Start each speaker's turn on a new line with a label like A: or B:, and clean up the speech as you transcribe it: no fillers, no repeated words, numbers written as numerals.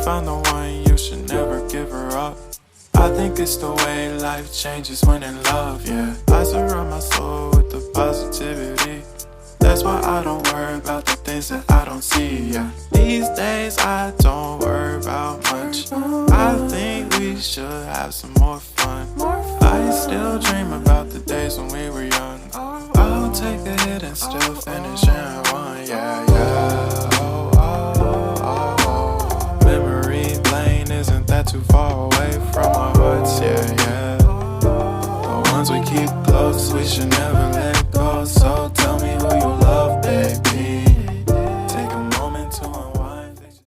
A: found the one, you should never give her up. I think it's the way life changes when in love, yeah. I surround my soul with the positivity. That's why I don't worry about the things that I don't see, yeah. These days I don't worry about much. I think we should have some more fun. I still dream about the days when we were young. I'll take a hit and still finish in one, yeah, yeah. Oh, oh, oh, oh. Memory lane isn't that too far away from our hearts, yeah, yeah. The ones we keep close, we should never let